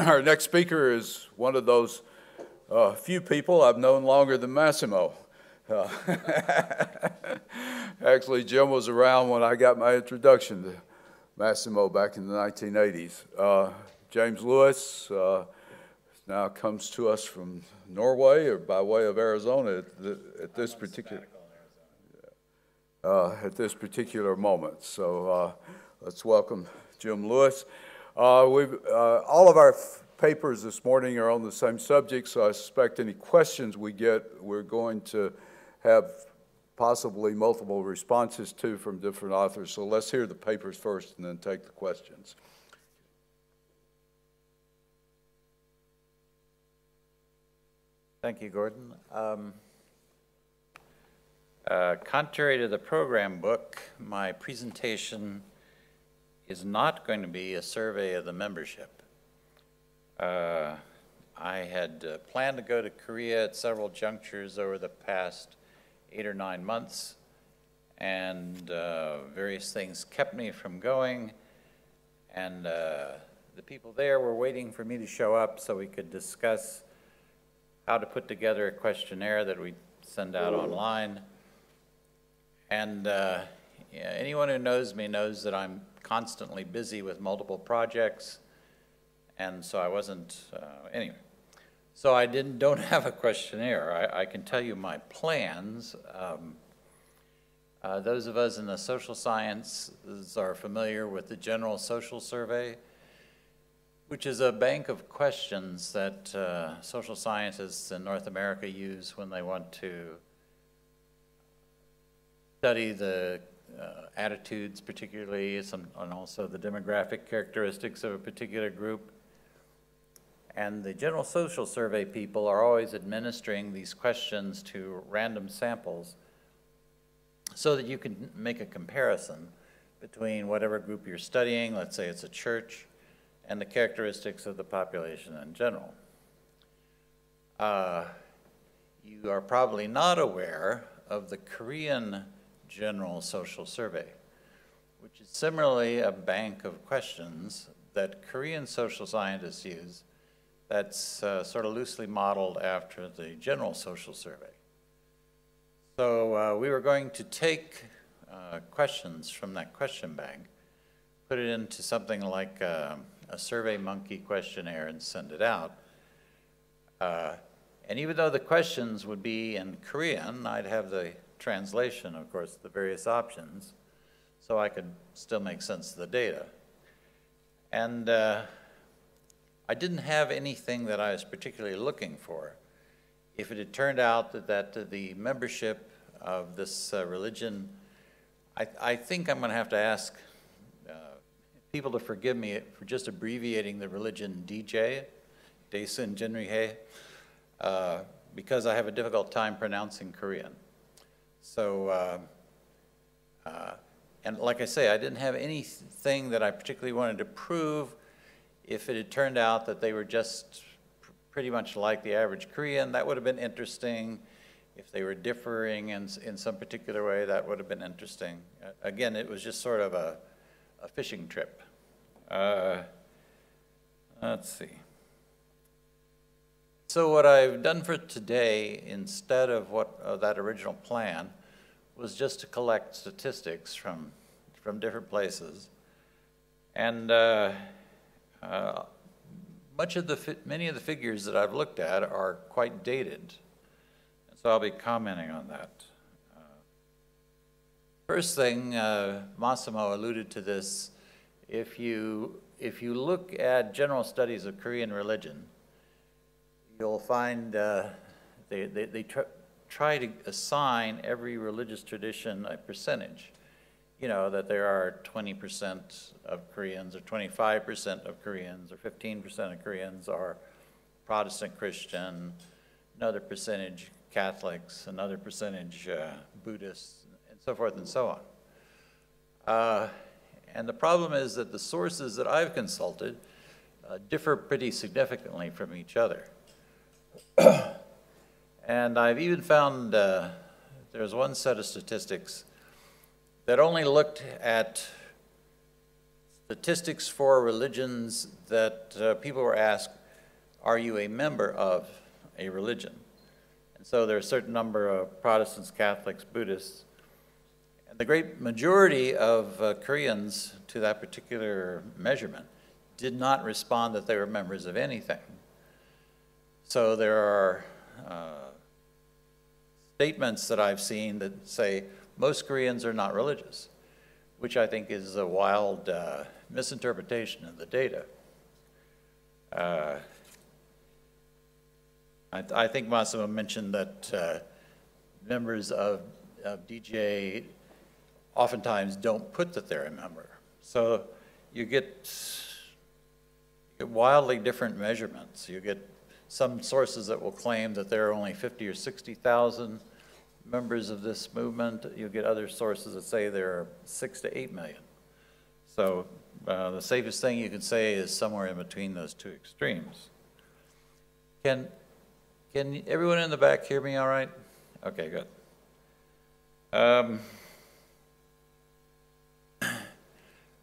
Our next speaker is one of those few people I've known longer than Massimo. Actually, Jim was around when I got my introduction to Massimo back in the 1980s. James Lewis now comes to us from Norway, or by way of Arizona at this particular moment. So let's welcome Jim Lewis. All of our papers this morning are on the same subject, so I suspect any questions we get, we're going to have possibly multiple responses to from different authors. So let's hear the papers first and then take the questions. Thank you, Gordon. Contrary to the program book, my presentation is not going to be a survey of the membership. I had planned to go to Korea at several junctures over the past 8 or 9 months, and various things kept me from going, and the people there were waiting for me to show up so we could discuss how to put together a questionnaire that we send out online. And anyone who knows me knows that I'm constantly busy with multiple projects, and so I wasn't, anyway. So I don't have a questionnaire. I can tell you my plans. Those of us in the social sciences are familiar with the General Social Survey, which is a bank of questions that social scientists in North America use when they want to study the attitudes, particularly, and also the demographic characteristics of a particular group. And the General Social Survey people are always administering these questions to random samples so that you can make a comparison between whatever group you're studying, let's say it's a church, and the characteristics of the population in general. You are probably not aware of the Korean General Social Survey, which is similarly a bank of questions that Korean social scientists use that's sort of loosely modeled after the General Social Survey. So we were going to take questions from that question bank, put it into something like a SurveyMonkey questionnaire and send it out. And even though the questions would be in Korean, I'd have the translation, of course, the various options, so I could still make sense of the data. And I didn't have anything that I was particularly looking for. If it had turned out that the membership of this religion, I think I'm going to have to ask people to forgive me for just abbreviating the religion DJ, Daesoon Jinrihoe, because I have a difficult time pronouncing Korean. So, and like I say, I didn't have anything that I particularly wanted to prove. If it had turned out that they were just pretty much like the average Korean, that would have been interesting. If they were differing in some particular way, that would have been interesting. Again, it was just sort of a fishing trip. Let's see. So what I've done for today, instead of that original plan, was just to collect statistics from different places. And many of the figures that I've looked at are quite dated. So I'll be commenting on that. First thing, Massimo alluded to this. If you look at general studies of Korean religion, you'll find they try to assign every religious tradition a percentage. You know, that there are 20% of Koreans, or 25% of Koreans, or 15% of Koreans are Protestant Christian, another percentage Catholics, another percentage Buddhists, and so forth and so on. And the problem is that the sources that I've consulted differ pretty significantly from each other. And I've even found there's one set of statistics that only looked at statistics for religions that people were asked, are you a member of a religion? And so there are a certain number of Protestants, Catholics, Buddhists, and the great majority of Koreans to that particular measurement did not respond that they were members of anything. So there are statements that I've seen that say most Koreans are not religious, which I think is a wild misinterpretation of the data. I think Massimo mentioned that members of DJ oftentimes don't put that they're a member. So you get wildly different measurements. You get some sources that will claim that there are only 50 or 60,000 members of this movement. You get other sources that say there are 6 to 8 million. So the safest thing you can say is somewhere in between those two extremes. Can everyone in the back hear me all right? Okay, good.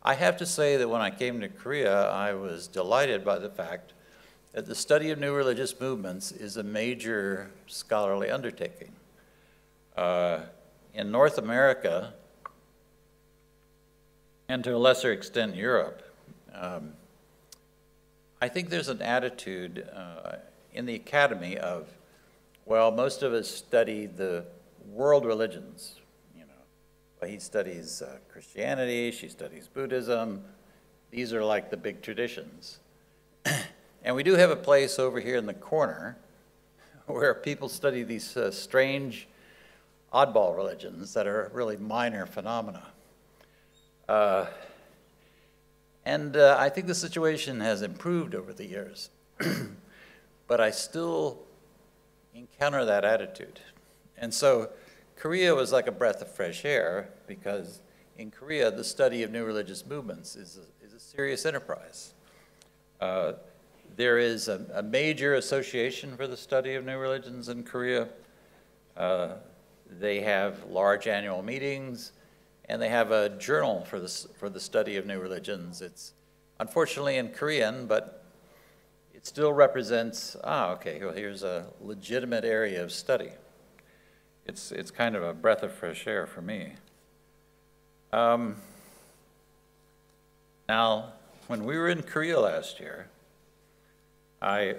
I have to say that when I came to Korea, I was delighted by the fact that the study of new religious movements is a major scholarly undertaking. In North America, and to a lesser extent Europe, I think there's an attitude in the academy of, well, most of us study the world religions. Well, he studies Christianity, she studies Buddhism. These are like the big traditions. And we do have a place over here in the corner where people study these strange oddball religions that are really minor phenomena. I think the situation has improved over the years, but I still encounter that attitude. And so Korea was like a breath of fresh air, because in Korea, the study of new religious movements is a serious enterprise. There is a major association for the study of new religions in Korea. They have large annual meetings, and they have a journal for the study of new religions. It's unfortunately in Korean, but it still represents, okay, well, here's a legitimate area of study. It's kind of a breath of fresh air for me. Now, when we were in Korea last year, I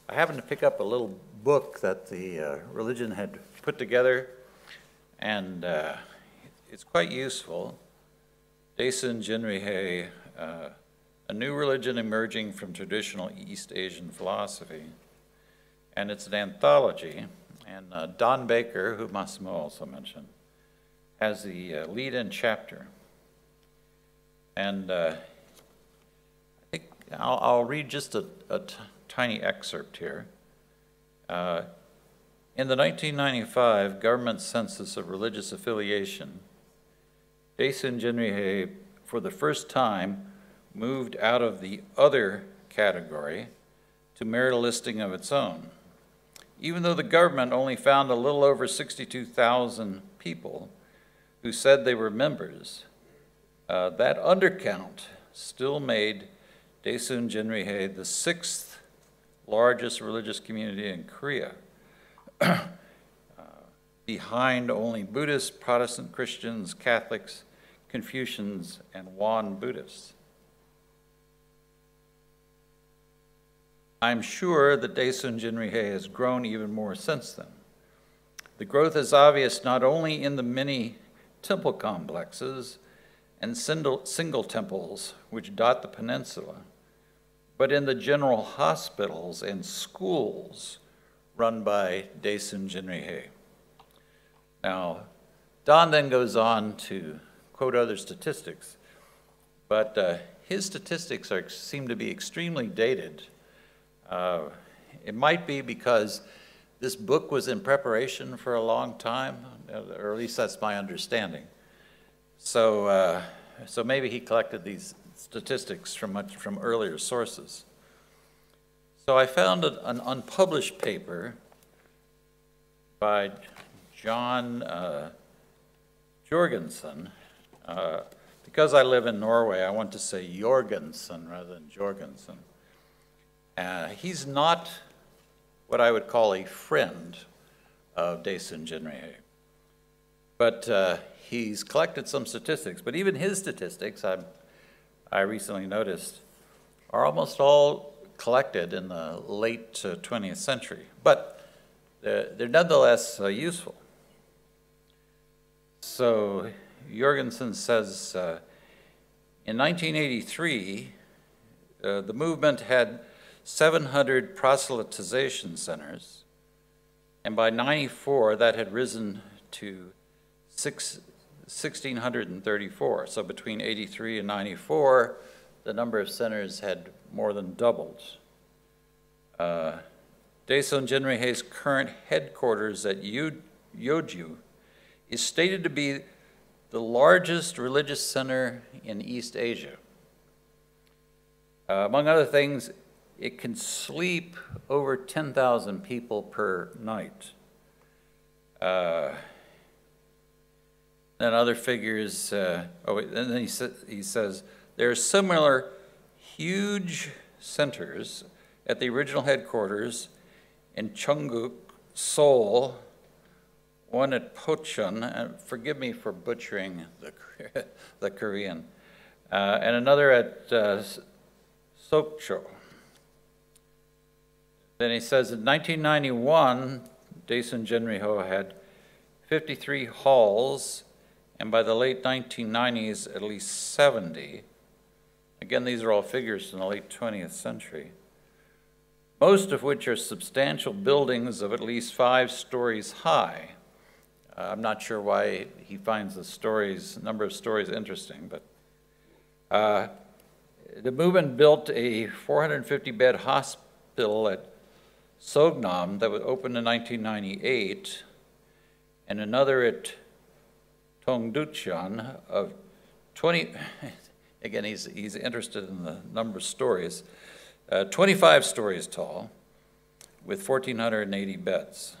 happened to pick up a little book that the religion had put together, and it's quite useful. Daesoon Jinrihoe, A New Religion Emerging from Traditional East Asian Philosophy. And it's an anthology. And Don Baker, who Massimo also mentioned, has the lead-in chapter. And I think I'll read just a tiny excerpt here. In the 1995 government census of religious affiliation, Daesoon Jinrihoe, for the first time, moved out of the other category to merit a listing of its own. Even though the government only found a little over 62,000 people who said they were members, that undercount still made Daesoon Jinrihoe the 6th largest religious community in Korea, behind only Buddhists, Protestant Christians, Catholics, Confucians, and Won Buddhists. I'm sure that Daesoon Jinrihoe has grown even more since then. The growth is obvious not only in the many temple complexes and single temples which dot the peninsula, but in the general hospitals and schools run by Daesoon Jinrihoe. Now, Don then goes on to quote other statistics, but his statistics seem to be extremely dated. It might be because this book was in preparation for a long time, or at least that's my understanding. So maybe he collected these statistics from earlier sources. So I found an unpublished paper by John Jorgensen because I live in Norway, I want to say Jorgensen rather than Jorgensen. He's not what I would call a friend of Daesoon Jinrihoe, but he's collected some statistics. But even his statistics, I recently noticed, are almost all collected in the late 20th century. But they're nonetheless useful. So Jorgensen says, in 1983, the movement had 700 proselytization centers, and by 94, that had risen to 1,634. So between 83 and 94, the number of centers had more than doubled. Daesoon Jinrihoe's current headquarters at Yeoju is stated to be the largest religious center in East Asia. Among other things, it can sleep over 10,000 people per night. Then other figures, and then he says, there are similar huge centers at the original headquarters in Cheonguk, Seoul, one at Pocheon, and forgive me for butchering the Korean, and another at Sokcho. Then he says in 1991, Daesoon Jinrihoe had 53 halls, and by the late 1990s, at least 70. Again, these are all figures from the late 20th century, most of which are substantial buildings of at least 5 stories high. I'm not sure why he finds the number of stories interesting, but the movement built a 450-bed hospital at Sognam that was opened in 1998, and another at Tongducheon of 20, again, he's interested in the number of stories, 25 stories tall with 1,480 beds.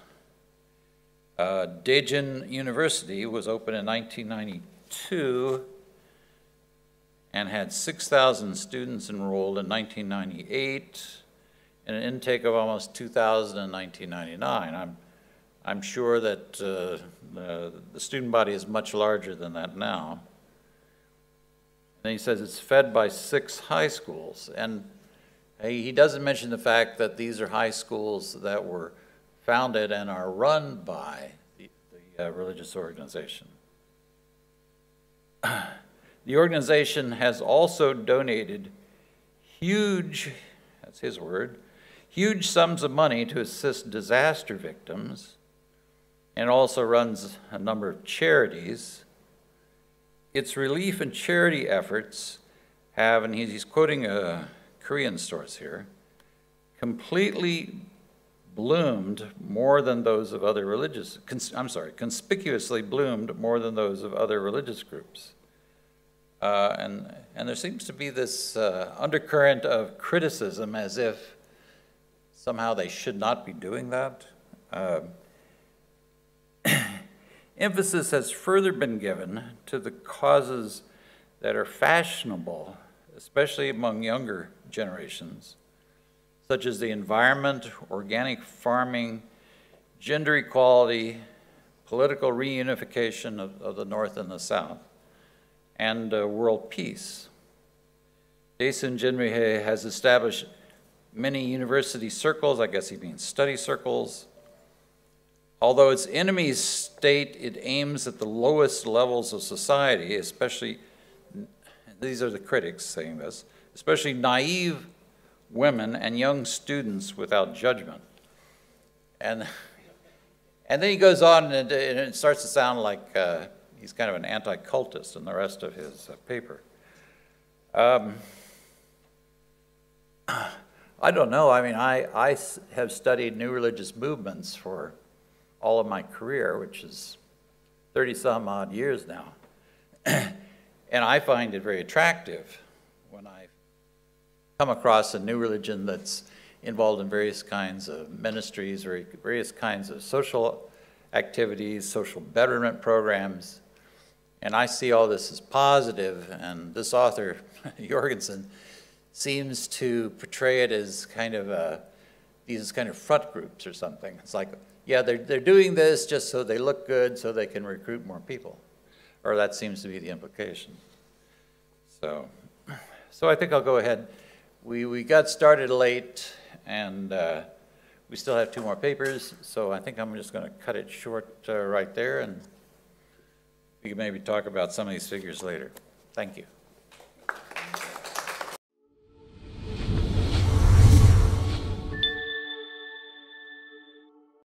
Daejeon University was opened in 1992 and had 6,000 students enrolled in 1998 and an intake of almost 2,000 in 1999. I'm sure that the student body is much larger than that now. And he says it's fed by 6 high schools. And he doesn't mention the fact that these are high schools that were founded and are run by the religious organization. The organization has also donated huge, that's his word, huge sums of money to assist disaster victims, and also runs a number of charities. Its relief and charity efforts have, and he's quoting a Korean source here, completely bloomed more than those of other religious, conspicuously bloomed more than those of other religious groups. And there seems to be this undercurrent of criticism as if somehow they should not be doing that. Emphasis has further been given to the causes that are fashionable, especially among younger generations, such as the environment, organic farming, gender equality, political reunification of the North and the South, and world peace. Daesoon Jinrihoe has established many university circles, I guess he means study circles. Although its enemies state it aims at the lowest levels of society, especially, these are the critics saying this, especially naive women and young students without judgment. And then he goes on and it starts to sound like he's kind of an anti-cultist in the rest of his paper. I don't know. I mean, I have studied new religious movements for all of my career, which is 30-some odd years now. And I find it very attractive when I come across a new religion that's involved in various kinds of ministries, various kinds of social activities, social betterment programs. And I see all this as positive, and this author, Jorgensen, seems to portray it as kind of these kind of front groups or something. It's like, yeah, they're doing this just so they look good, so they can recruit more people. Or that seems to be the implication. So I think I'll go ahead. We got started late, and we still have 2 more papers, so I think I'm just going to cut it short right there, and we can maybe talk about some of these figures later. Thank you.